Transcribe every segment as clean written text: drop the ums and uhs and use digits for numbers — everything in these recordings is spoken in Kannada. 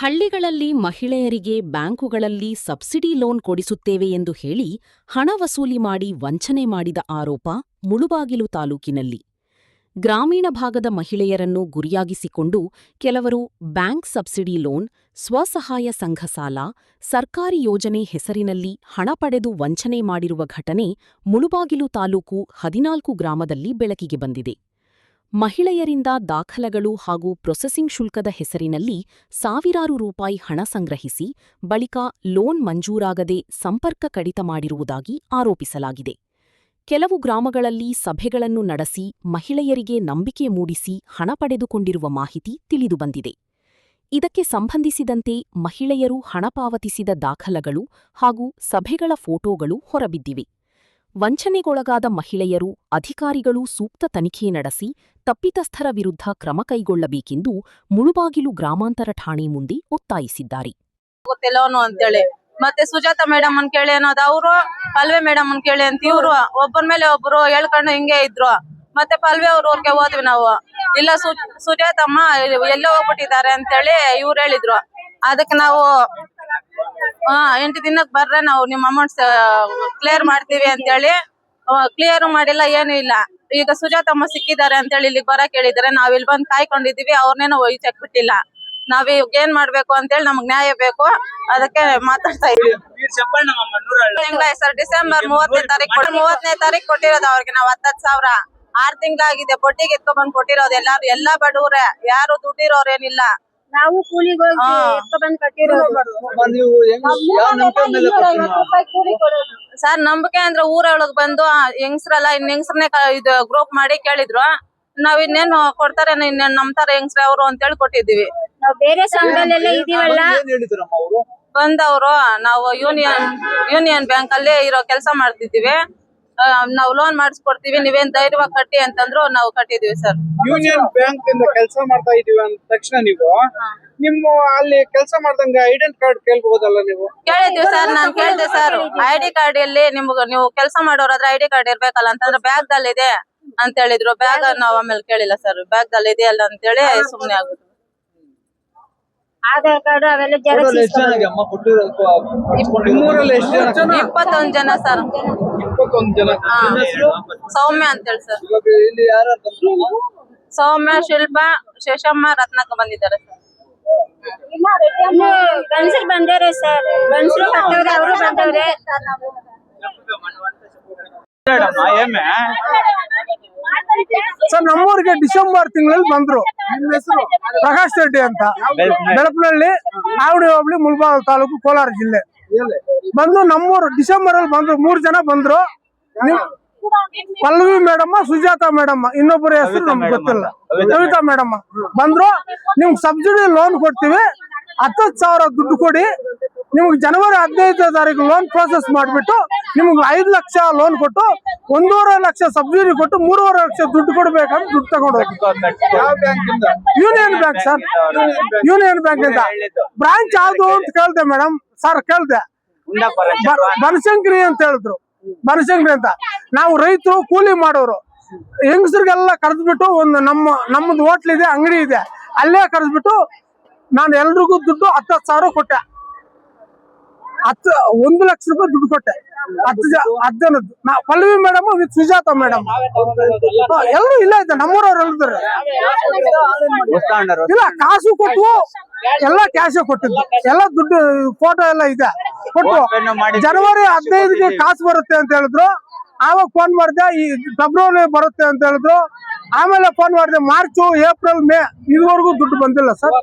ಹಳ್ಳಿಗಳಲ್ಲಿ ಮಹಿಳೆಯರಿಗೆ ಬ್ಯಾಂಕುಗಳಲ್ಲಿ ಸಬ್ಸಿಡಿ ಲೋನ್ ಕೊಡಿಸುತ್ತೇವೆ ಎಂದು ಹೇಳಿ ಹಣ ವಸೂಲಿ ಮಾಡಿ ವಂಚನೆ ಮಾಡಿದ ಆರೋಪ ಮುಳುಬಾಗಿಲು ತಾಲೂಕಿನಲ್ಲಿ. ಗ್ರಾಮೀಣ ಭಾಗದ ಮಹಿಳೆಯರನ್ನು ಗುರಿಯಾಗಿಸಿಕೊಂಡು ಕೆಲವರು ಬ್ಯಾಂಕ್ ಸಬ್ಸಿಡಿ ಲೋನ್, ಸ್ವಸಹಾಯ ಸಂಘ ಸಾಲ, ಸರ್ಕಾರಿ ಯೋಜನೆ ಹೆಸರಿನಲ್ಲಿ ಹಣ ಪಡೆದು ವಂಚನೆ ಮಾಡಿರುವ ಘಟನೆ ಮುಳುಬಾಗಿಲು ತಾಲೂಕು 14 ಗ್ರಾಮದಲ್ಲಿ ಬೆಳಕಿಗೆ ಬಂದಿದೆ. ಮಹಿಳೆಯರಿಂದ ದಾಖಲೆಗಳು ಹಾಗೂ ಪ್ರೊಸೆಸಿಂಗ್ ಶುಲ್ಕದ ಹೆಸರಿನಲ್ಲಿ ಸಾವಿರಾರು ರೂಪಾಯಿ ಹಣ ಸಂಗ್ರಹಿಸಿ ಬಳಿಕ ಲೋನ್ ಮಂಜೂರಾಗದೆ ಸಂಪರ್ಕ ಕಡಿತ ಮಾಡಿರುವುದಾಗಿ ಆರೋಪಿಸಲಾಗಿದೆ. ಕೆಲವು ಗ್ರಾಮಗಳಲ್ಲಿ ಸಭೆಗಳನ್ನು ನಡೆಸಿ ಮಹಿಳೆಯರಿಗೆ ನಂಬಿಕೆ ಮೂಡಿಸಿ ಹಣ ಪಡೆದುಕೊಂಡಿರುವ ಮಾಹಿತಿ ತಿಳಿದುಬಂದಿದೆ. ಇದಕ್ಕೆ ಸಂಬಂಧಿಸಿದಂತೆ ಮಹಿಳೆಯರು ಹಣ ಪಾವತಿಸಿದ ದಾಖಲೆಗಳು ಹಾಗೂ ಸಭೆಗಳ ಫೋಟೋಗಳು ಹೊರಬಿದ್ದಿವೆ. ವಂಚನೆಗೊಳಗಾದ ಮಹಿಳೆಯರು, ಅಧಿಕಾರಿಗಳು ಸೂಕ್ತ ತನಿಖೆ ನಡೆಸಿ ತಪ್ಪಿತಸ್ಥರ ವಿರುದ್ಧ ಕ್ರಮ ಕೈಗೊಳ್ಳಬೇಕೆಂದು ಮುಳುಬಾಗಿಲು ಗ್ರಾಮಾಂತರ ಠಾಣೆ ಮುಂದೆ ಒತ್ತಾಯಿಸಿದ್ದಾರೆ. ಅಂತೇಳಿ ಮತ್ತೆ ಸುಜಾತ ಮೇಡಮ್ ಅನ್ ಕೇಳಿ ಅನ್ನೋದು ಅವರು, ಪಲ್ವೆ ಮೇಡಮ್ ಅನ್ ಕೇಳಿ ಅಂತ ಇವ್ರು ಒಬ್ಬರ ಮೇಲೆ ಒಬ್ರು ಹೇಳ್ಕೊಂಡು ಹಿಂಗೆ ಇದ್ರು. ಮತ್ತೆ ಪಲ್ವೆ ಅವ್ರವ್ರಿಗೆ ಹೋದ್ವಿ ನಾವು, ಇಲ್ಲ ಸುಜಾತಮ್ಮ ಎಲ್ಲೋ ಹೋಗ್ಬಿಟ್ಟಿದ್ದಾರೆ ಅಂತೇಳಿ ಇವ್ರು ಹೇಳಿದ್ರು. ಅದಕ್ಕೆ ನಾವು 8 ದಿನಕ್ಕೆ ಬರ್ರೆ ನಾವು ನಿಮ್ಮ ಅಮೌಂಟ್ ಕ್ಲಿಯರ್ ಮಾಡ್ತೀವಿ ಅಂತೇಳಿ ಕ್ಲಿಯರ್ ಮಾಡಿಲ್ಲ, ಏನು ಇಲ್ಲ. ಈಗ ಸುಜಾತಮ್ಮ ಸಿಕ್ಕಿದ್ದಾರೆ ಅಂತೇಳಿ ಇಲ್ಲಿಗೆ ಬರಕ್ ಹೇಳಿದ್ರೆ ನಾವ್ ಇಲ್ಲಿ ಬಂದು ಕಾಯ್ಕೊಂಡಿದೀವಿ. ಅವ್ರನ್ನೇನೋ ಒಯ್ಚಕ್ ಬಿಟ್ಟಿಲ್ಲ. ನಾವ್ ಈಗ ಏನ್ ಮಾಡ್ಬೇಕು ಅಂತೇಳಿ ನಮಗ್ ನ್ಯಾಯ ಬೇಕು, ಅದಕ್ಕೆ ಮಾತಾಡ್ತಾ ಇದೀವಿ. ಸರ್ ಡಿಸೆಂಬರ್ 30ನೇ ತಾರೀಕು ಕೊಟ್ಟಿರೋದು ಅವ್ರಿಗೆ ನಾವು 10,000. 6 ತಿಂಗಳಾಗಿದೆ. ಬಡ್ಡಿಗೆ ಎತ್ಕೊಂಡ್ಬಂದ್ ಕೊಟ್ಟಿರೋದು. ಎಲ್ಲಾ ಬಡವ್ರೆ, ಯಾರು ದುಡ್ಡಿರೋರೇನಿಲ್ಲ. ನಾವು ಕೂಲಿಗೆ ಬಂದ್ ಕಟ್ಟಿರೋದು ಸರ್. ನಂಬಿಕೆ ಅಂದ್ರೆ ಊರೊಳಗ್ ಬಂದು ಹೆಂಗ್ಸ್ರಲ್ಲ ಇನ್ ಹೆಂಗ್ಸ್ರನ್ನೇ ಇದು ಗ್ರೂಪ್ ಮಾಡಿ ಕೇಳಿದ್ರು. ನಾವ್ ಇನ್ನೇನು ಕೊಡ್ತಾರೆ, ಇನ್ನೇನ್ ನಂಬ್ತಾರ ಹೆಂಗ್ಸ್ರ ಅವರು ಅಂತೇಳಿ ಕೊಟ್ಟಿದೀವಿ. ನಾವ್ ಬೇರೆ ಸಂಘದಲ್ಲೆಲ್ಲ ಇದೀವಲ್ಲ, ಬಂದವರು ನಾವು ಯೂನಿಯನ್ ಬ್ಯಾಂಕ್ ಅಲ್ಲಿ ಇರೋ ಕೆಲಸ ಮಾಡ್ತಿದ್ದೀವಿ. ನಾವು ಲೋನ್ ಮಾಡಿಸ್ಕೊಡ್ತೀವಿ, ನೀವೇನ್ ಧೈರ್ಯವಾಗಿ ಕಟ್ಟಿ ಅಂತಂದ್ರು ನಾವು ಕಟ್ಟಿದೀವಿ ಸರ್. ಯೂನಿಯನ್ ಬ್ಯಾಂಕ್ ಇಂದ ಕೆಲಸ ಮಾಡ್ತಾ ಇದೀವಿ ಅಂದ ತಕ್ಷಣ ನೀವು ನಿಮ್ಮ ಅಲ್ಲಿ ಕೆಲಸ ಮಾಡ್ದಂಗ ಐಡೆಂಟಿ ಕಾರ್ಡ್ ಕೇಳ್ಬಹುದಲ್ಲ? ನೀವು ಕೇಳಿದ್ವಿ ಸರ್. ನಾನ್ ಕೇಳ್ದೆ ಸರ್, ಐಡಿ ಕಾರ್ಡ್ ಅಲ್ಲಿ ನೀವು ಕೆಲಸ ಮಾಡೋರಾದ್ರೆ ಐಡಿ ಕಾರ್ಡ್ ಇರ್ಬೇಕಲ್ಲ ಅಂತಂದ್ರೆ ಬ್ಯಾಗ್ ದಲ್ಲಿ ಇದೆ ಅಂತ ಹೇಳಿದ್ರು. ಬ್ಯಾಗ್ ನಾವ್ ಆಮೇಲೆ ಕೇಳಿಲ್ಲ ಸರ್, ಬ್ಯಾಗ್ ದಲ್ಲಿ ಇದೆಯಲ್ಲ ಅಂತೇಳಿ ಸುಮ್ನೆ ಆಗ್ಬಿಟ್ಟು. ಆಧಾರ್ ಕಾರ್ಡ್ ಅವೆಲ್ಲ ಜೆರಾಕ್ಸ್ 21 ಜನ ಸರ್. 21 ಜನ. ಸೌಮ್ಯ ಅಂತೇಳಿ ಸರ್. ಇಲ್ಲಿ ಯಾರು ಸೌಮ್ಯ, ಶಿಲ್ಪಾ, ಶೇಷಮ್ಮ, ರತ್ನಕ್ಕ ಬಂದಿದ್ದಾರೆ ಸರ್. ಗಂಡಸರು ಬಂದವ್ರೆ ಸರ್, ಗಂಡಸರು ಬಂದವ್ರೆ, ಅವರು ಬಂದವ್ರೆ. ಸರ್ ನಮ್ಮೂರಿಗೆ ಡಿಸೆಂಬರ್ ತಿಂಗಳಲ್ಲಿ ಬಂದ್ರು. ನಿಮ್ಮ ಹೆಸರು? ಪ್ರಕಾಶ್ ರೆಡ್ಡಿ ಅಂತ, ಬೆಳಪನಹಳ್ಳಿ, ಆವಡಿ ಹೋಬಳಿ, ಮುಳಬಾಗಿಲು ತಾಲೂಕು, ಕೋಲಾರ ಜಿಲ್ಲೆ. ಬಂದು ನಮ್ಮೂರು ಡಿಸೆಂಬರ್ ಅಲ್ಲಿ ಬಂದ್ರು. 3 ಜನ ಬಂದ್ರು. ಪಲ್ಲವಿ ಮೇಡಮ್ಮ, ಸುಜಾತ ಮೇಡಮ್ಮ, ಇನ್ನೊಬ್ಬರ ಹೆಸರು ನಮ್ಗೆ ಗೊತ್ತಿಲ್ಲ, ಕವಿತಾ ಮೇಡಮ್ಮ ಬಂದ್ರು. ನಿಮ್ಗೆ ಸಬ್ಸಿಡಿ ಲೋನ್ ಕೊಡ್ತೀವಿ, 10,000 ದುಡ್ಡು ಕೊಡಿ, ನಿಮ್ಗೆ ಜನವರಿ 15ನೇ ತಾರೀಕು ಲೋನ್ ಪ್ರೋಸೆಸ್ ಮಾಡ್ಬಿಟ್ಟು ನಿಮ್ಗೆ 5 ಲಕ್ಷ ಲೋನ್ ಕೊಟ್ಟು 1.5 ಲಕ್ಷ ಸಬ್ಸಿಡಿ ಕೊಟ್ಟು 3.5 ಲಕ್ಷ ದುಡ್ಡು ಕೊಡ್ಬೇಕಂತ ದುಡ್ಡು ತಗೊಂಡು union bank sir. Union bank ಇಂದ ಬ್ರಾಂಚ್ ಯಾವ್ದು ಅಂತ ಕೇಳ್ದೆ ಮೇಡಮ್. ಸರ್ ಕೇಳ್ದೆ, ಬನಶಂಕರಿ ಅಂತ ಹೇಳಿದ್ರು. ಬನಶಂಕರಿ ಅಂತ. ನಾವು ರೈತರು, ಕೂಲಿ ಮಾಡೋರು, ಹೆಂಗಸರಿಗೆಲ್ಲ ಕರೆದ್ಬಿಟ್ಟು ಒಂದು ನಮ್ಮದು ಹೋಟ್ಲ್ ಇದೆ, ಅಂಗಡಿ ಇದೆ, ಅಲ್ಲೇ ಕರೆದ್ಬಿಟ್ಟು ನಾನು ಎಲ್ರಿಗೂ ದುಡ್ಡು 10,000 ಕೊಟ್ಟೆ. 1 ಲಕ್ಷ ರೂಪಾಯಿ ದುಡ್ಡು ಕೊಟ್ಟೆ 10 ಜನದ್ದು. Pallavi madam with Sujatha madam ಎಲ್ಲರೂ ಇಲ್ಲ ಇದ್ದ, ನಮ್ಮೂರವ್ರು ಹೇಳಿದ್ರು. ಇಲ್ಲ, ಕಾಸು ಕೊಟ್ಟು ಎಲ್ಲ ಕ್ಯಾಶ್ ಕೊಟ್ಟಿದ್ದು, ಎಲ್ಲ ದುಡ್ಡು ಫೋಟೋ ಎಲ್ಲ ಇದೆ ಕೊಟ್ಟು. ಜನವರಿ 15ಗೆ ಕಾಸು ಬರುತ್ತೆ ಅಂತ ಹೇಳಿದ್ರು. ಆವಾಗ ಫೋನ್ ಮಾಡಿದೆ, ಈ ಫೆಬ್ರವರಿ ಬರುತ್ತೆ ಅಂತ ಹೇಳಿದ್ರು. ಆಮೇಲೆ ಫೋನ್ ಮಾಡಿದೆ, ಮಾರ್ಚ್, ಏಪ್ರಿಲ್, ಮೇ ಇದುವರೆಗೂ ದುಡ್ಡು ಬಂದಿಲ್ಲ ಸರ್.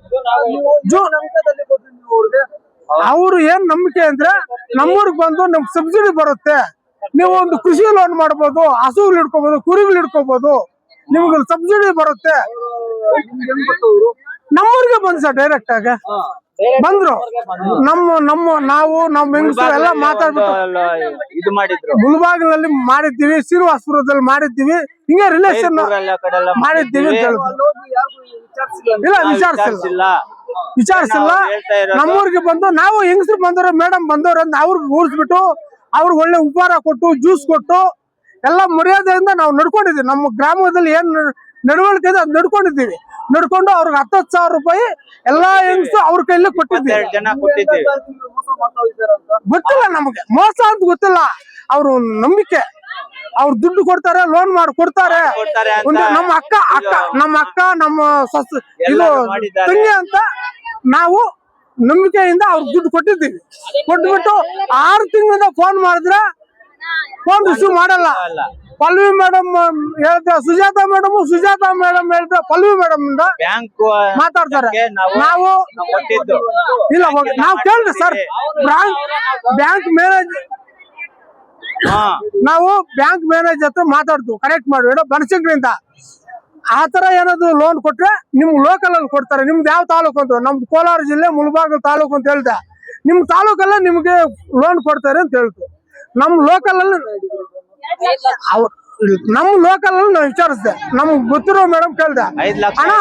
ಅವ್ರು ಏನ್ ನಂಬಿಕೆ ಅಂದ್ರೆ, ನಮ್ಮೂರಿಗೆ ಬಂದು ನಮ್ಗೆ ಸಬ್ಸಿಡಿ ಬರುತ್ತೆ, ನೀವು ಒಂದು ಕೃಷಿ ಲೋನ್ ಮಾಡ್ಬೋದು, ಹಸುಗಳು ಹಿಡ್ಕೋಬಹುದು, ಕುರಿಗಳು ಹಿಡ್ಕೋಬಹುದು, ನಿಮ್ಗೆ ಸಬ್ಸಿಡಿ ಬರುತ್ತೆ. ನಮ್ಮೂರಿಗೆ ಬಂದ್ ಸರ್, ಡೈರೆಕ್ಟ್ ಆಗಿ ಬಂದ್ರು. ನಾವು ಹೆಂಗಸರು ಎಲ್ಲ ಮಾತಾಡ್ಬಿಟ್ಟು ಮುಳಬಾಗಿಲಲ್ಲಿ ಮಾಡಿದ್ದೀವಿ, ಶ್ರೀನಿವಾಸಪುರದಲ್ಲಿ ಮಾಡಿದ್ದೀವಿ, ಹಿಂಗೆ ರಿಲೇಷನ್ ಮಾಡಿದ್ದೀವಿ ಅಂತ ಹೇಳಿದ್ರು. ಇಲ್ಲ, ವಿಚಾರಿಸಿಲ್ಲ. ನಮ್ಮೂರಿಗೆ ಬಂದು ನಾವು ಹೆಂಗಸರು ಬಂದವ್ರೆ, ಮೇಡಮ್ ಬಂದವ್ರೆ ಅಂತ ಅವ್ರಿಗೆ ಕೂರಿಸ್ಬಿಟ್ಟು ಅವ್ರಿಗೆ ಒಳ್ಳೆ ಉಪಹಾರ ಕೊಟ್ಟು, ಜ್ಯೂಸ್ ಕೊಟ್ಟು ಎಲ್ಲ ಮರ್ಯಾದೆಯಿಂದ ನಾವು ನಡ್ಕೊಂಡಿದ್ದೀವಿ. ನಮ್ಮ ಗ್ರಾಮದಲ್ಲಿ ಏನ್ ನಡವಳಿಕೆ ಅದ್ ನಡ್ಕೊಂಡಿದ್ದೀವಿ. ನಡ್ಕೊಂಡು ಅವ್ರಿಗೆ 10,000 ರೂಪಾಯಿ ಎಲ್ಲಾ ಹೆಂಗ್ಸು ಅವ್ರ ಕೈಲಿ ಕೊಟ್ಟಿದ್ದೀವಿ. 22 ಜನ ಕೊಟ್ಟಿದ್ದೀವಿ. ಗೊತ್ತಿಲ್ಲ ನಮಗೆ, ಮೋಸ ಅಂತ ಗೊತ್ತಿಲ್ಲ. ಅವ್ರು ನಂಬಿಕೆ, ಅವ್ರು ದುಡ್ಡು ಕೊಡ್ತಾರೆ, ಲೋನ್ ಮಾಡಿ ಕೊಡ್ತಾರೆ. ಒಂದು ನಮ್ಮ ಅಕ್ಕ ನಮ್ಮ ಇದು ತಂಗಿ ಅಂತ ನಾವು ನಂಬಿಕೆಯಿಂದ ಅವ್ರ ದುಡ್ಡು ಕೊಟ್ಟಿದ್ದೀವಿ. ಕೊಟ್ಬಿಟ್ಟು 6 ತಿಂಗಳಿಂದ ಫೋನ್ ಮಾಡಿದ್ರೆ ಫೋನ್ ರಿಸೀವ್ ಮಾಡಲ್ಲ. ಪಲ್ವಿ ಮೇಡಮ್ ಹೇಳ್ತಾರೆ, ಸುಜಾತಾ ಮೇಡಮ್ ಹೇಳ್ತಾರೆ, ಪಲ್ವಿ ಮೇಡಮ್ ಇಂದ ಬ್ಯಾಂಕ್ ಮಾತಾಡ್ತಾರೆ. ನಾವು ಕೊಟ್ಟಿದ್ದು ಇಲ್ಲ, ನಾವು ಕೇಳಿದೆ ಸರ್, ಬ್ಯಾಂಕ್ ಮ್ಯಾನೇಜರ್ ನಾವು ಬ್ಯಾಂಕ್ ಮ್ಯಾನೇಜರ್ ಹತ್ರ ಮಾತಾಡ್ತು, ಕರೆಕ್ಟ್ ಮಾಡಬೇಡ ಬನಶಂಕರಿಂದ. ಆತರ ಏನಾದ್ರು ಲೋನ್ ಕೊಟ್ರೆ ನಿಮ್ಗೆ ಲೋಕಲ್ ಅಲ್ಲಿ ಕೊಡ್ತಾರೆ. ನಿಮ್ದು ಯಾವ ತಾಲೂಕು ಅಂತ, ನಮ್ದು ಕೋಲಾರ ಜಿಲ್ಲೆ ಮುಳಬಾಗಿಲು ತಾಲೂಕು ಅಂತ ಹೇಳ್ದೆ. ನಿಮ್ ತಾಲೂಕಲ್ಲ ನಿಮ್ಗೆ ಲೋನ್ ಕೊಡ್ತಾರೆ ಅಂತ ಹೇಳ್ತು. ನಮ್ ಲೋಕಲ್ ಅಲ್ಲಿ ನಾವು ವಿಚಾರಿಸ್ದೆ, ನಮ್ಗೆ ಗೊತ್ತಿರೋ ಮೇಡಮ್ ಕೇಳ್ದೆ, 5 ಲಕ್ಷ ಅಣ್ಣ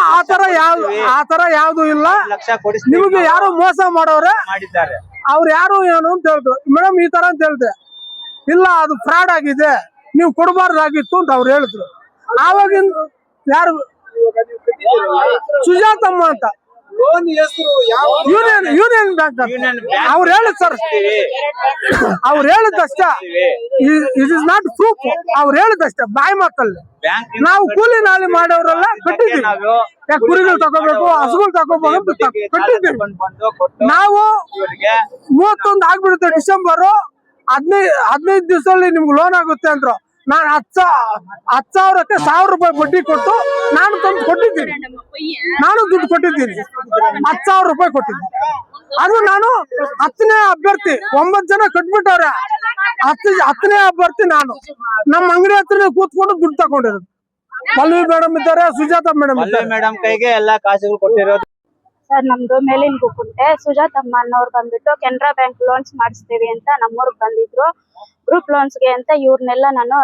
ಆತರ ಯಾವ್ದು ಇಲ್ಲ, ಲಕ್ಷ ಕೊಡಿಸ್ತೀವಿ ನಿಮ್ಗೆ ಯಾರೋ ಮೋಸ ಮಾಡೋರೆ ಮಾಡಿದ್ದಾರೆ. ಅವ್ರು ಯಾರು ಏನು ಅಂತ ಹೇಳ್ತು. ಮೇಡಮ್ ಈ ತರ ಅಂತ ಹೇಳ್ದೆ, ಇಲ್ಲ ಅದು ಫ್ರಾಡ್ ಆಗಿದೆ, ನೀವು ಕೊಡಬಾರ್ದಾಗಿತ್ತು ಅಂತ ಅವ್ರು ಹೇಳಿದ್ರು. ಆವಾಗಿಂದ ಯಾರು ಸುಜಾತಮ್ಮ ಅಂತ ಯೂನಿಯನ್ ಬ್ಯಾಂಕ್ ಅವ್ರು ಹೇಳಿದ್ ಸರ್, ಅವ್ರು ಹೇಳಿದಷ್ಟ, ಇಟ್ ಇಸ್ ನಾಟ್ ಪ್ರೂಫ್. ಅವ್ರು ಹೇಳಿದಷ್ಟೇ ಬಾಯಿ ಮಾತಲ್ಲಿ. ನಾವು ಕೂಲಿ ನಾಲಿ ಮಾಡೋರೆಲ್ಲ ಕಟ್ಟಿದ್ದೀವಿ. ಕುರಿಗಳು ತಗೋಬೇಕು, ಹಸುಗಳು ತಗೋಬೇಕು ಕಟ್ಟಿದ್ದೀವಿ. ನಾವು 31 ಆಗ್ಬಿಡುತ್ತೆ ಡಿಸೆಂಬರ್, 15 ದಿವಸದಲ್ಲಿ ನಿಮ್ಗೆ ಲೋನ್ ಆಗುತ್ತೆ ಅಂದ್ರು. ನಾನು 10,000ಕ್ಕೆ 1,000 ರೂಪಾಯಿ ಬಡ್ಡಿ ಕೊಟ್ಟು ನಾನು ತಂದು ಕೊಟ್ಟಿದ್ದೀನಿ. ನಾನು ದುಡ್ಡು ಕೊಟ್ಟಿದ್ದೀನಿ, 10,000 ರೂಪಾಯಿ ಕೊಟ್ಟಿದ್ದೀನಿ. ಅದು ನಾನು 10ನೇ ಅಭ್ಯರ್ಥಿ. 9 ಜನ ಕಟ್ಬಿಟ್ಟವ್ರೆ. 10ನೇ ಅಭ್ಯರ್ಥಿ ನಾನು. ನಮ್ಮ ಅಂಗಡಿ ಹತ್ರ ಕೂತ್ಕೊಂಡು ದುಡ್ಡು ತಗೊಂಡಿರೋದು. ಪಲ್ವಿ ಮೇಡಮ್ ಇದ್ದಾರೆ, ಸುಜಾತಾ ಮೇಡಮ್ ಇದ್ದಾರೆ. ಮೇಡಮ್ ಕೈಗೆ ಎಲ್ಲಾ ಕಾಸುಗಳು ಕೊಟ್ಟಿರೋದು. ಸರ್ ನಮ್ದು ಮೇಲಿನ ಗುಕ್ಕುಂಟೆ. ಸುಜಾತಮ್ಮ ಅನ್ನೋರು ಬಂದ್ಬಿಟ್ಟು ಕೆನರಾ ಬ್ಯಾಂಕ್ ಲೋನ್ಸ್ ಮಾಡಿಸ್ತೀವಿ ಅಂತ ನಮ್ಮೂರಿಗೆ ಬಂದಿದ್ರು, ಗ್ರೂಪ್ ಲೋನ್ಸ್ಗೆ ಅಂತ. ಇವ್ರನ್ನೆಲ್ಲ ನಾನು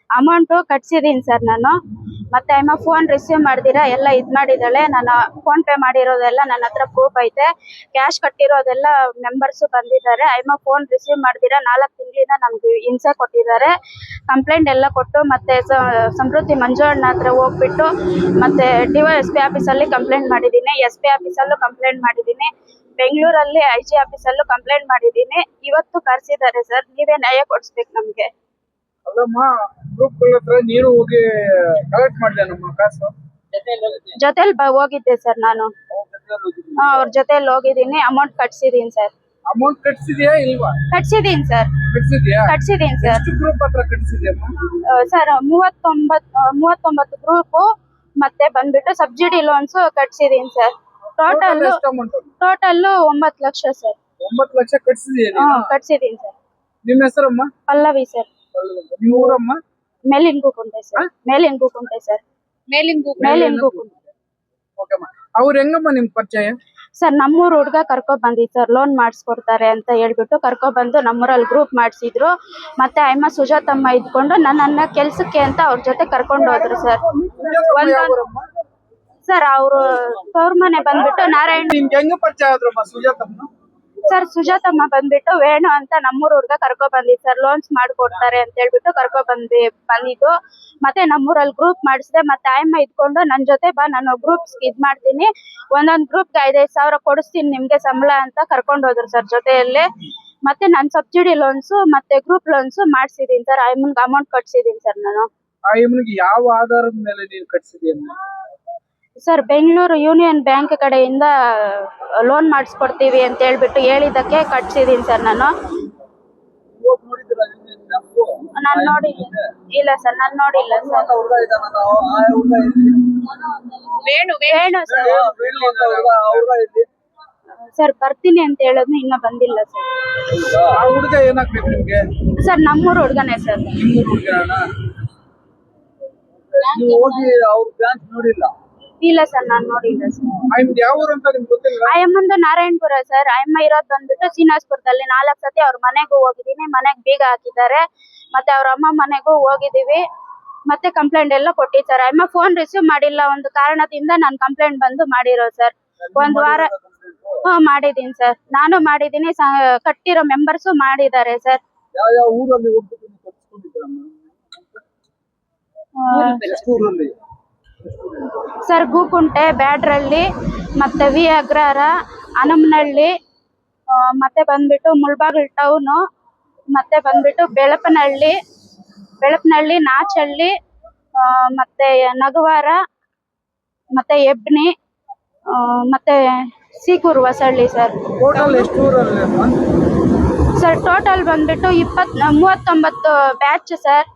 ಅಮೌಂಟ್ ಕಟ್ಸಿದೀನಿ ಸರ್ ನಾನು. ಮತ್ತೆ ಫೋನ್ ರಿಸೀವ್ ಮಾಡ್ದಿರಾ ಎಲ್ಲ ಇದ್ ಮಾಡಿದಾಳೆ. ನಾನು ಫೋನ್ ಪೇ ಮಾಡಿರೋದೆಲ್ಲ ನನ್ನ ಹತ್ರ ಪ್ರೂಫ್ ಐತೆ. ಕ್ಯಾಶ್ ಕಟ್ಟಿರೋದೆಲ್ಲ ಮೆಂಬರ್ಸ್ ಬಂದಿದ್ದಾರೆ. ಫೋನ್ ರಿಸೀವ್ ಮಾಡ್ದಿರಾ 4 ತಿಂಗಳಿಂದ ನಮ್ಗೆ ಹಿಂಸೆ ಕೊಟ್ಟಿದ್ದಾರೆ. ಕಂಪ್ಲೇಂಟ್ ಎಲ್ಲ ಕೊಟ್ಟು ಮತ್ತೆ ಸಮೃದ್ಧಿ ಮಂಜುಅಣ್ಣ ಹತ್ರ ಹೋಗ್ಬಿಟ್ಟು ಮತ್ತೆ DYSP ಆಫೀಸಲ್ಲಿ ಕಂಪ್ಲೇಂಟ್ ಮಾಡಿದ್ದೀನಿ, SP ಆಫೀಸಲ್ಲೂ ಕಂಪ್ಲೇಂಟ್ ಮಾಡಿದ್ದೀನಿ, ಬೆಂಗಳೂರಲ್ಲಿ IG ಆಫೀಸಲ್ಲೂ ಕಂಪ್ಲೇಂಟ್ ಮಾಡಿದ್ದೀನಿ. ಇವತ್ತು ಕರ್ಸಿದ್ದಾರೆ ಸರ್. ನೀವೇ ನ್ಯಾಯ ಕೊಡಿಸ್ಬೇಕು ನಮ್ಗೆ. ಅಲ್ಲಮ್ಮ, ಗ್ರೂಪ್ ಹತ್ರ ನೀನು ಹೋಗಿ ಕಲೆಕ್ಟ್ ಮಾಡಿದೆ ನಮ್ಮ ಕಾಸು ಜೊತೆಲಿ ಹೋಗಿದ್ದೆ ಸರ್ ನಾನು. ಅವ್ರ ಜೊತೆಲಿ ಹೋಗಿದ್ದೀನಿ, ಅಮೌಂಟ್ ಕಟ್ಸಿದೀನಿ ಸರ್. ಅಮೌಂಟ್ ಕಟ್ಸಿದ್ಯಾ ಇಲ್ವಾ? ಕಟ್ಸಿದೀನಿ ಸರ್. ಕಟ್ಸಿದೀನಿ ಸರ್. ಎಷ್ಟು ಗ್ರೂಪ್ ಹತ್ರ ಕಟ್ಸಿದ್ಯಮ್ಮ? ಸರ್ 39 ಗ್ರೂಪ್ ಮತ್ತೆ ಬಂದ್ಬಿಟ್ಟು ಸಬ್ಸಿಡಿ ಲೋನ್ಸ್ ಕಟ್ಸಿದೀನಿ sir. Total 9 lakh sir. 9 lakh ಕಟ್ಸಿದ್ಯಾ? ಕಟ್ಸಿದೀನಿ ಸರ್. ನಿಮ್ಮ ಹೆಸರಮ್ಮ? ಪಲ್ಲವಿ ಸರ್. ನಿಮ್ಮ ಊರಮ್ಮ? ಮೇಲಿನ ಗುಕ್ಕುಂಟೆ ಸರ್. ಮೇಲಿನ ಗುಕ್ಕುಂಟೆ ಸರ್. ಮೇಲಿನ ಗುಕ್ಕುಂಟೆ. ಓಕೆಮ್ಮ. ಅವ್ರು ಹೆಂಗಮ್ಮ ನಿಮ್ ಪರಿಚಯ? ಸರ್ ನಮ್ಮೂರ್ ಹುಡ್ಗ ಕರ್ಕೊ ಬಂದಿದ್ ಸರ್, ಲೋನ್ ಮಾಡಿಸ್ಕೊಡ್ತಾರೆ ಅಂತ ಹೇಳ್ಬಿಟ್ಟು ಕರ್ಕೊ ಬಂದು ನಮ್ಮೂರಲ್ಲಿ ಗ್ರೂಪ್ ಮಾಡಿಸಿದ್ರು. ಮತ್ತೆ ಸುಜಾತಮ್ಮ ಇದ್ಕೊಂಡು ನನ್ನ ಕೆಲ್ಸಕ್ಕೆ ಅಂತ ಅವ್ರ ಜೊತೆ ಕರ್ಕೊಂಡು ಹೋದ್ರು ಸರ್. ಸರ್ ಅವರು ತವ್ರ ಮನೆ ಬಂದ್ಬಿಟ್ಟು ನಾರಾಯಣ. ನಿಮ್ಗೆ ಹೆಂಗ ಪರಿಚಯ ಆದ್ರಮ್ಮ ಸುಜಾತಮ್ಮ? ಸರ್ ಸುಜಾತಮ್ಮ ಬಂದ್ಬಿಟ್ಟು ವೇಣು ಅಂತ ನಮ್ಮೂರ್ ಹುಡ್ಗ ಕರ್ಕೊ ಬಂದಿದ್ ಸರ್, ಲೋನ್ಸ್ ಮಾಡ್ಕೊಡ್ತಾರೆ ಅಂತ ಹೇಳ್ಬಿಟ್ಟು ಕರ್ಕೊ ಬಂದಿದ್ದು. ಮತ್ತೆ ನಮ್ಮೂರಲ್ಲಿ ಗ್ರೂಪ್ ಮಾಡಿಸಿದೆ. ಮತ್ತೆ ಇದ್ಕೊಂಡು ನನ್ ಜೊತೆ ಬಾ, ನಾನು ಗ್ರೂಪ್ಸ್ ಇದ್ ಮಾಡ್ತೀನಿ, ಒಂದೊಂದ್ ಗ್ರೂಪ್ಗೆ 5,000 ಕೊಡಿಸ್ತೀನಿ ನಿಮ್ಗೆ ಸಂಬಳ ಅಂತ ಕರ್ಕೊಂಡು ಹೋದ್ರು ಸರ್ ಜೊತೆಯಲ್ಲಿ. ಮತ್ತೆ ನಾನ್ ಸಬ್ಸಿಡಿ ಲೋನ್ಸ್ ಮತ್ತೆ ಗ್ರೂಪ್ ಲೋನ್ಸ್ ಮಾಡ್ಸಿದೀನಿ ಸರ್. ಅಮೌಂಟ್ ಕಟ್ಸಿದೀನಿ ಸರ್ ನಾನು. ಯಾವ ಆಧಾರದ ಮೇಲೆ ನೀನು ಕಟ್ಸಿದೀಯಮ್ಮ? ಸರ್ ಬೆಂಗಳೂರು ಯೂನಿಯನ್ ಬ್ಯಾಂಕ್ ಕಡೆಯಿಂದ ಲೋನ್ ಮಾಡಿಸ್ಕೊಡ್ತೀವಿ ಅಂತ ಹೇಳ್ಬಿಟ್ಟು ಹೇಳಿದಕ್ಕೆ ಕಟ್ಸಿದೀನಿ ಸರ್ ನಾನು. ನಾನ್ ನೋಡಿ ಇಲ್ಲ ಸರ್, ನಾನ್ ನೋಡಿಲ್ಲ ಸರ್. ವೇಣು ಸರ್ ಬರ್ತೀನಿ ಅಂತ ಹೇಳೋದು ಇನ್ನ ಬಂದಿಲ್ಲ ಸರ್. ಆ ಹುಡುಗ ಏನಾಗ್ಬೇಕು ನಿಮ್ಗೆ? ಸರ್ ನಮ್ಮೂರ್ ಹುಡ್ಗನೇ ಸರ್. ನಿಮ್ಮೂರ್ ಹುಡುಗನ? ನೀವು ಹೋಗಿ ಅವ್ರ ಬ್ಯಾಂಕ್ ನೋಡಿಲ್ಲ? ಇಲ್ಲ ಸರ್, ನಾನ್ ನೋಡಿಲ್ಲ ಸರ್. ಯಾವ ಊರು ಅಂತ ನಿಮ್ಗೆ ಗೊತ್ತಿಲ್ಲ? ಆಯಮ್ಮಂದು ನಾರಾಯಣಪುರ ಸರ್. ಆಯಮ್ಮ ಇರೋದ್ ಬಂದ್ಬಿಟ್ಟು ಶ್ರೀನಿವಾಸಪುರದಲ್ಲಿ. 4 ಸತಿ ಅವ್ರ ಮನೆಗೂ ಹೋಗಿದ್ದೀನಿ, ಮನೆಗ್ ಬೀಗ ಹಾಕಿದ್ದಾರೆ. ಮತ್ತೆ ಅವ್ರ ಅಮ್ಮ ಮನೆಗೂ ಹೋಗಿದೀವಿ. ಮತ್ತೆ ಕಂಪ್ಲೇಂಟ್ ಎಲ್ಲ ಕೊಟ್ಟಿದ್ದಾರೆ ಸರ್. ಆಯಮ್ಮ ಫೋನ್ ರಿಸೀವ್ ಮಾಡಿಲ್ಲ ಒಂದು ಕಾರಣದಿಂದ ನಾನು ಕಂಪ್ಲೇಂಟ್ ಬಂದು ಮಾಡಿರೋ ಸರ್. 1 ವಾರ ಮಾಡಿದೀನಿ ಸರ್. ನಾನು ಮಾಡಿದೀನಿ, ಕಟ್ಟಿರೋ ಮೆಂಬರ್ಸು ಮಾಡಿದ್ದಾರೆ ಸರ್. ಯಾವ ಊರಲ್ಲಿ ಹೋಗ್ಬಿಟ್ಟು ಕಟ್ಸ್ಕೊಂಡಿದ್ದೀರಮ್ಮ? ಎಷ್ಟು ಊರಲ್ಲಿ? ಸರ್ ಗೂಕುಂಟೆ, ಬ್ಯಾಡ್ರಳ್ಳಿ, ಮತ್ತೆ ವಿ ಅಗ್ರಹಾರ, ಹನಮನಹಳ್ಳಿ, ಮತ್ತೆ ಬಂದ್ಬಿಟ್ಟು ಮುಳಬಾಗಿಲು ಟೌನು, ಮತ್ತೆ ಬಂದ್ಬಿಟ್ಟು ಬೆಳಪನಹಳ್ಳಿ, ನಾಚಹಳ್ಳಿ, ಮತ್ತೆ ನಗವಾರ, ಮತ್ತೆ ಹೆಬ್ನಿ, ಮತ್ತೆ ಸೀಕೂರು ಹೊಸಳ್ಳಿ ಸರ್. ಟೋಟಲ್ ಎಷ್ಟು ಊರಲ್ಲಿ ಅಮ್ಮ? ಸರ್ ಟೋಟಲ್ ಬಂದ್ಬಿಟ್ಟು 39 ಬ್ಯಾಚ್ ಸರ್,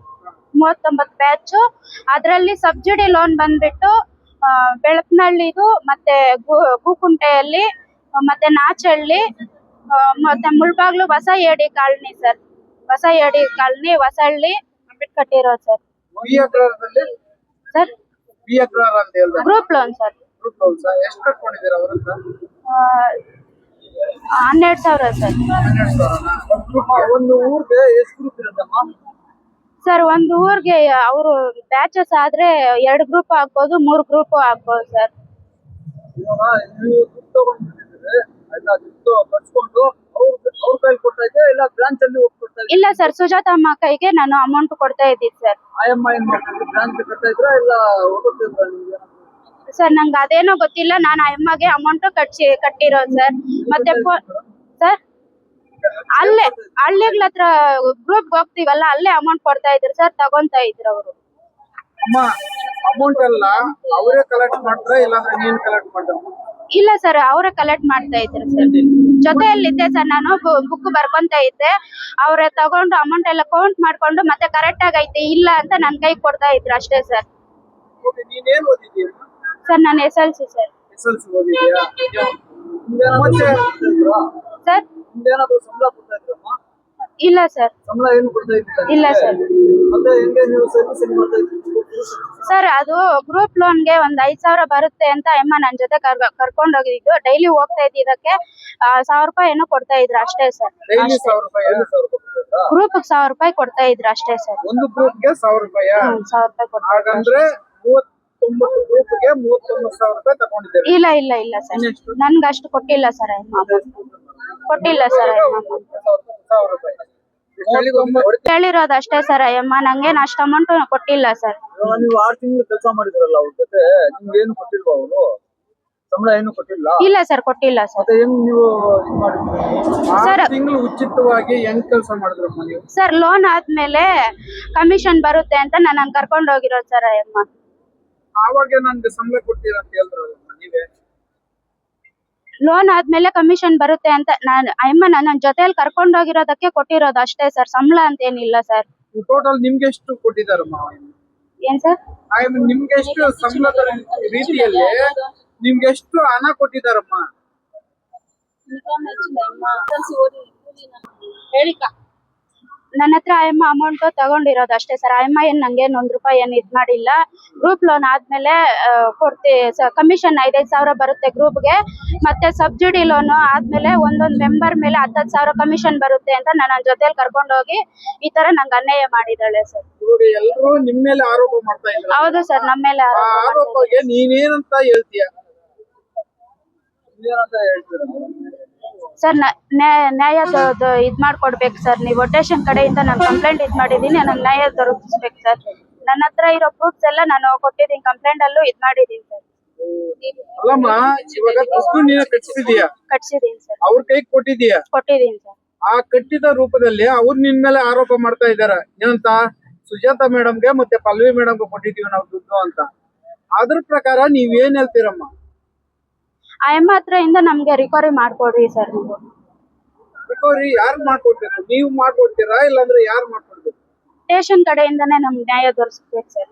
39 ಬ್ಯಾಚು. ಅದರಲ್ಲಿ ಸಬ್ಸಿಡಿ ಲೋನ್ ಬಂದ್ಬಿಟ್ಟು ಬೆಳಪನಹಳ್ಳಿದು, ಮತ್ತೆ ಗೂಕುಂಟೆಯಲ್ಲಿ, ಮತ್ತೆ ನಾಚಹಳ್ಳಿ, ಮತ್ತೆ ಮುಳಬಾಗ್ಲು ಹೊಸ ಏಡಿ ಕಾಲನಿ ಸರ್, ಹೊಸ ಏಡಿ ಕಾಲನಿ, ಹೊಸಹಳ್ಳಿ ಕಟ್ಟಿರೋದು ಸರ್. ವಿ ಅಗ್ರಹಾರದಲ್ಲಿ ಸರ್ ವಿ ಅಗ್ರಹಾರ ಅಂತ ಹೇಳಿದ್ರೆ group loan sir. Group loan sir ಎಷ್ಟು ಕಟ್ಕೊಂಡಿದ್ದೀರಾ ಅವ್ರ ಹತ್ರ? 12,000 ಸರ್. 12,000. ಒಂದು ಊರಿಗೆ ಎಷ್ಟು ಗ್ರೂಪ್ ಇರುತ್ತಮ್ಮ? ಸರ್ ಒಂದು ಊರಿಗೆ ಅವರು ಬ್ಯಾಚಸ್ ಆದ್ರೆ 2 ಗ್ರೂಪ್ ಆಗ್ಬೋದು, 3 ಗ್ರೂಪ್ ಆಗ್ಬೋದು ಸರ್. ಇವಾಗ ನೀವು ದುಡ್ಡು ತಗೊಂಡ್ಬಿಟ್ಟಿದ್ರೆ ಎಲ್ಲ ದುಡ್ಡು ಕಟ್ಸ್ಕೊಂಡು ಅವ್ರ ಕೈಲಿ ಕೊಡ್ತಾ ಇದ್ದೆ, ಇಲ್ಲ ಬ್ರಾಂಚ್ ಅಲ್ಲಿ ಹೋಗಿ ಕೊಡ್ತಾ ಇದ್ದೆ? ಇಲ್ಲ ಸರ್, ಸುಜಾತಮ್ಮ ಕೈಗೆ ನಾನು ಅಮೌಂಟ್ ಕೊಡ್ತಾ ಇದ್ದೀನಿ ಸರ್. ಆಯಮ್ಮ ಏನ್ ಮಾಡ್ತಾ ಇದ್ರು? ಬ್ರಾಂಚ್ ಕಟ್ತಾ ಇದ್ರ ಇಲ್ಲ ಹೋಗುತ್ತಿದ್ರ ನಿಮ್ಗೆ? ಸರ್ ನಂಗೆ ಅದೇನೋ ಗೊತ್ತಿಲ್ಲ, ನಾನು ಆ ಅಮ್ಮಗೆ ಅಮೌಂಟ್ ಕಟ್ಟಿರೋದು ಸರ್. ಮತ್ತೆ ಸರ್ ಅಲ್ಲೇ ಹಳ್ಳಿಗಳ ಹತ್ರ ಗ್ರೂಪ್ ಹೋಗ್ತೀವಲ್ಲ, ಅಲ್ಲೇ ಅಮೌಂಟ್ ಕೊಡ್ತಾ ಇದ್ರು ಸರ್, ತಗೊಂತಾ ಇದ್ರು ಅವರು. ಅಮ್ಮ ಅಮೌಂಟ್ ಎಲ್ಲ ಅವರೇ ಕಲೆಕ್ಟ್ ಮಾಡ್ತಾರ ಇಲ್ಲಾಂದ್ರೆ ನೀನ್ ಕಲೆಕ್ಟ್ ಮಾಡ್ತಾರ? ಇಲ್ಲ ಸರ್, ಅವರೇ ಕಲೆಕ್ಟ್ ಮಾಡ್ತಾ ಇದ್ರು ಸರ್. ಜೊತೆಯಲ್ಲಿದ್ದೆ ಸರ್, ನಾನು ಬುಕ್ ಬರ್ಕೊಂತ ಇದ್ದೆ. ಅವ್ರೆ ತಗೊಂಡು ಅಮೌಂಟ್ ಎಲ್ಲ ಕೌಂಟ್ ಮಾಡ್ಕೊಂಡು ಮತ್ತೆ ಕರೆಕ್ಟ್ ಆಗೈತೆ ಇಲ್ಲ ಅಂತ ನನ್ ಕೈ ಕೊಡ್ತಾ ಇದ್ರು ಅಷ್ಟೇ ಸರ್. ನೀನೇನ್ ಓದಿದ್ದೀಯ? ಸರ್ ನಾನು SLC ಸರ್. SLC ಓದಿದ್ಯಾ? ಸರ್ ನಿಮ್ದೇನಾದ್ರು ಸಂಬಳ ಕೊಡ್ತಾ ಇದ್ರಮ್ಮ? ಇಲ್ಲ ಸರ್. ಸಂಬಳ ಏನು ಕೊಡ್ತಾ ಇದ್ದಿಲ್ಲ? ಇಲ್ಲ ಸರ್. ಮತ್ತೆ ಹೆಂಗೆ ನೀವು ಸರ್ವಿಸ್ ಹೆಂಗ್ ಮಾಡ್ತಾ ಇದ್ರಿ? ಸರ್ ಅದು ಗ್ರೂಪ್ ಲೋನ್ಗೆ ಒಂದ್ 5,000 ಬರುತ್ತೆ ಅಂತ ಅಮ್ಮ ನನ್ ಜೊತೆ ಕರ್ಕೊಂಡು ಹೋಗಿದ್ದು. ಡೈಲಿ ಹೋಗ್ತಾ ಇದ್ದಿದ್ದಕ್ಕೆ 1,000 ರೂಪಾಯಿ ಏನೋ ಕೊಡ್ತಾ ಇದ್ರು ಅಷ್ಟೇ ಸರ್. ಡೈಲಿ 1,000 ರೂಪಾಯಿ 2,000 ರೂಪಾಯಿ ಕೊಡ್ತಾ ಇದ್ರಾ? ಗ್ರೂಪ್ 1,000 ರೂಪಾಯಿ ಕೊಡ್ತಾ ಇದ್ರು ಅಷ್ಟೇ ಸರ್. ಒಂದು ಗ್ರೂಪ್ಗೆ 1,000 ರೂಪಾಯಿ? 1,000 ರೂಪಾಯಿ ಕೊಡ್ತಾ ಇದ್ರು. ಹಾಗಂದ್ರೆ 39 ಗ್ರೂಪ್ಗೆ 39,000 ರೂಪಾಯಿ ತಗೊಂಡಿದ್ದೀರಿ? ಇಲ್ಲ ಸರ್, ನನ್ಗೆ ಅಷ್ಟು ಕೊಟ್ಟಿಲ್ಲ ಸರ್ ಅಮ್ಮ, ಕೊಟ್ಟಿಲ್ಲ ಸರ್ ಅಮ್ಮ. 1,000 ರೂಪಾಯಿ ಹೇಳಿರೋದು ಅಷ್ಟೇ ಸರ್ ಅಮ್ಮ, ನಂಗೇನು ಅಷ್ಟು ಅಮೌಂಟ್ ಕೊಟ್ಟಿಲ್ಲ ಸರ್. ನೀವು 6 ತಿಂಗಳು ಕೆಲಸ ಮಾಡಿದ್ರಲ್ಲ ಅವ್ರ ಜೊತೆ, ನಿಮ್ಗೆ ಏನು ಕೊಟ್ಟಿಲ್ವಾ ಅವರು? ಸಂಬಳ ಏನು ಕೊಟ್ಟಿಲ್ಲ? ಇಲ್ಲ ಸರ್, ಕೊಟ್ಟಿಲ್ಲ ಸರ್. ಮತ್ತೆ ಹೆಂಗ್ ನೀವು ಇದು ಮಾಡಿದ್ರಿ? 6 ತಿಂಗಳು ಉಚಿತವಾಗಿ ಹೆಂಗ್ ಕೆಲಸ ಮಾಡಿದ್ರಮ್ಮ ನೀವು? ಸರ್ ಲೋನ್ ಆದ್ಮೇಲೆ ಕಮಿಷನ್ ಬರುತ್ತೆ ಅಂತ ನಾನು ಕರ್ಕೊಂಡು ಹೋಗಿರೋದು ಸರ್ ಅಮ್ಮ. ಆವಾಗ ನನ್ಗೆ ಸಂಬಳ ಕೊಡ್ತೀರಾ ಅಂತ ಹೇಳಿದ್ರಲ್ಲ ನೀವೇ? ಲೋನ್ ಆದ್ಮೇಲೆ ಕಮಿಷನ್ ಬರುತ್ತೆ ಅಂತ ನನ್ನ ಜೊತೆಯಲ್ಲಿ ಕರ್ಕೊಂಡು ಹೋಗಿರೋದಕ್ಕೆ ಕೊಟ್ಟಿರೋದು ಅಷ್ಟೇ ಸರ್, ಸಂಬಳ ಅಂತ ಏನಿಲ್ಲ ಸರ್. ಟೋಟಲ್ ನಿಮ್ಗೆ ಎಷ್ಟು ಕೊಟ್ಟಿದಾರಮ್ಮ? ಏನ್ ಸರ್? ನಿಮ್ಗೆ ಎಷ್ಟು ಸಂಬಳದ ರೀತಿಯಲ್ಲಿ ನಿಮ್ಗೆ ಎಷ್ಟು ಹಣ ಕೊಟ್ಟಿದಾರಮ್ಮ? ನನ್ನ ಹತ್ರ ಅಮ್ಮ ಅಮೌಂಟ್ ತಗೊಂಡಿರೋದು ಅಷ್ಟೇ ಸರ್. ಅಮ್ಮ ಏನ್ ನಂಗೇನು 1 ರೂಪಾಯಿ ಏನ್ ಇದ್ ಮಾಡಿಲ್ಲ. ಗ್ರೂಪ್ ಲೋನ್ ಆದ್ಮೇಲೆ ಕಮಿಷನ್ 5,000 ಬರುತ್ತೆ ಗ್ರೂಪ್ಗೆ. ಮತ್ತೆ ಸಬ್ಸಿಡಿ ಲೋನ್ ಆದ್ಮೇಲೆ ಒಂದೊಂದ್ ಮೆಂಬರ್ ಮೇಲೆ 10,000 ಕಮಿಷನ್ ಬರುತ್ತೆ ಅಂತ ನನ್ನ ಜೊತೆಲಿ ಕರ್ಕೊಂಡು ಹೋಗಿ ಈ ತರ ನಂಗೆ ಅನ್ಯಾಯ ಮಾಡಿದಾಳೆ ಸರ್. ಎಲ್ಲರೂ ನಿಮ್ಮ ಮೇಲೆ ಆರೋಪ ಮಾಡ್ತಾ ಇದ್ದಾರೆ? ಹೌದು ಸರ್, ನಮ್ಮ ಮೇಲೆ ಆರೋಪಕ್ಕೆ ನೀನೇನಂತ ಹೇಳ್ತೀಯ? ಸರ್ ನ್ಯಾಯದ ಇದ್ ಮಾಡ್ಕೊಡ್ಬೇಕು ಸರ್. ನೀವು ಒಟೇಶನ್ ಕಡೆಯಿಂದ ನಾನು ಕಂಪ್ಲೇಂಟ್ ಇದ್ ಮಾಡಿದೀನಿ, ನನಗೆ ನ್ಯಾಯ ದೊರಕಿಸ್ಬೇಕು ಸರ್. ನನ್ನ ಹತ್ರ ಇರೋ ಪ್ರೂಫ್ಸ್ ಎಲ್ಲ ನಾನು ಕೊಟ್ಟಿದ್ದೀನಿ, ಕಂಪ್ಲೇಂಟ್ ಅಲ್ಲೂ ಇದ್ ಮಾಡಿದೀನಿ ಸರ್. ಅಲ್ಲಮ್ಮ, ಇವಾಗ ದುಡ್ಡು ನೀನು ಕಟ್ಸಿದೀನಿ ಸರ್. ಅವ್ರ ಕೈ ಕೊಟ್ಟಿದೀಯ? ಕೊಟ್ಟಿದೀನಿ ಸರ್. ಆ ಕಟ್ಟಿದ ರೂಪದಲ್ಲಿ ಅವ್ರು ನಿನ್ ಮೇಲೆ ಆರೋಪ ಮಾಡ್ತಾ ಇದಾರೆ ಏನಂತ? ಸುಜಾತ ಮೇಡಮ್ಗೆ ಮತ್ತೆ ಪಲ್ವಿ ಮೇಡಮ್ಗೆ ಕೊಟ್ಟಿದೀವಿ ನಾವು ದುಡ್ಡು ಅಂತ. ಅದ್ರ ಪ್ರಕಾರ ನೀವ್ ಏನ್ ಹೇಳ್ತೀರಮ್ಮ? ಆ ಅಮ್ಮ ಹತ್ರ ಇಂದ ನಮ್ಗೆ ರಿಕವರಿ ಮಾಡ್ಕೊಡ್ರಿ ಸರ್. ನೀವು ರಿಕವರಿ ಯಾರು ಮಾಡ್ಕೊಡ್ಬೇಕು? ನೀವು ಮಾಡ್ಕೊಡ್ತೀರಾ ಇಲ್ಲಾಂದ್ರೆ ಯಾರು ಮಾಡ್ಕೊಡ್ಬೇಕು? ಸ್ಟೇಷನ್ ಕಡೆಯಿಂದಾನೇ ನಮ್ಗೆ ನ್ಯಾಯ ದೊರಕಿಸ್ಬೇಕು ಸರ್.